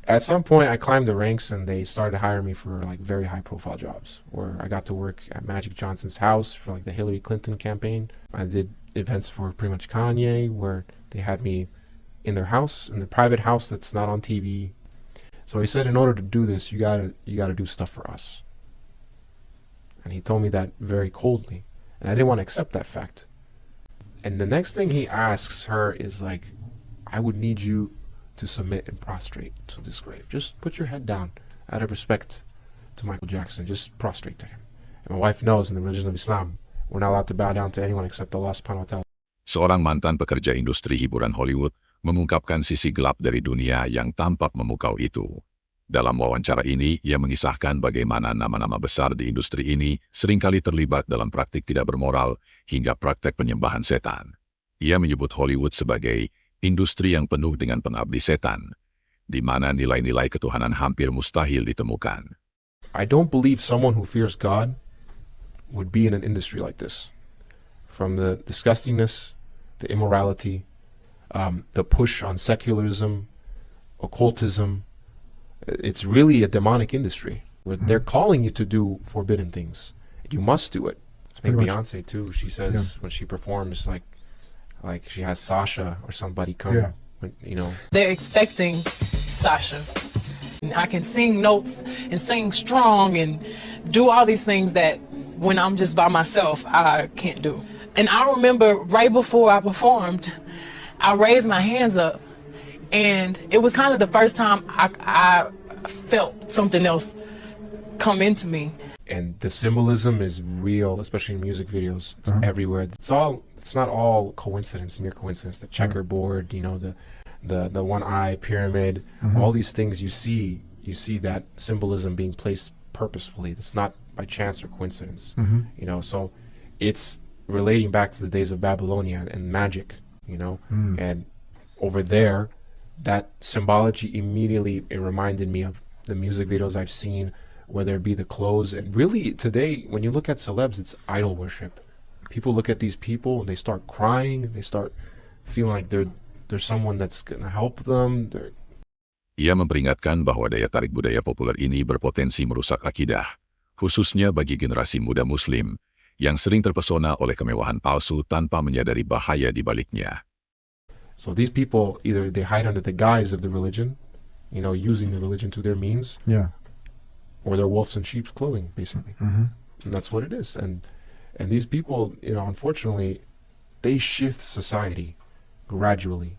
At some point, I climbed the ranks, and they started hiring me for like very high profile jobs. Where I got to work at Magic Johnson's house for like the Hillary Clinton campaign. I did events for pretty much Kanye, where they had me in their house, in the private house that's not on TV. So he said, in order to do this, you gotta do stuff for us. And he told me that very coldly, and I didn't want to accept that fact. And the next thing he asks her is like, I would need you to submit and prostrate to this grave. Just put your head down out of respect to Michael Jackson. Just prostrate to him. And my wife knows in the religion of Islam, we're not allowed to bow down to anyone except Allah subhanahu wa ta'ala. Seorang mantan pekerja industri hiburan Hollywood mengungkapkan sisi gelap dari dunia yang tampak memukau itu. Dalam wawancara ini, ia mengisahkan bagaimana nama-nama besar di industri ini seringkali terlibat dalam praktik tidak bermoral hingga praktek penyembahan setan. Ia menyebut Hollywood sebagai industri yang penuh dengan pengabdi setan, di mana nilai-nilai ketuhanan hampir mustahil ditemukan. I don't believe someone who fears God would be in an industry like this. From the disgustingness, the immorality, the push on secularism, occultism. It's really a demonic industry where they're calling you to do forbidden things. You must do it. I think Beyonce too. She says when she performs, like she has Sasha or somebody come. When, they're expecting Sasha. I can sing notes and sing strong and do all these things that when I'm just by myself I can't do. And I remember right before I performed, I raised my hands up, and it was kind of the first time I felt something else come into me. And the symbolism is real, especially in music videos. It's everywhere. It's not all coincidence, mere coincidence. The checkerboard, the one eye pyramid, all these things you see that symbolism being placed purposefully. It's not by chance or coincidence. So it's relating back to the days of Babylonia and magic, and over there, that symbology immediately, it reminded me of the music videos I've seen, whether it be the clothes. And really today, when you look at celebs, it's idol worship. People look at these people and they start crying, they start feeling like there's someone that's gonna help them. Ia memperingatkan bahwa daya tarik budaya populer ini berpotensi merusak akidah, khususnya bagi generasi muda Muslim yang sering terpesona oleh kemewahan palsu tanpa menyadari bahaya di baliknya. So these people, either they hide under the guise of the religion, using the religion to their means, or they're wolves in sheep's clothing, basically. And that's what it is. And these people, unfortunately, they shift society gradually.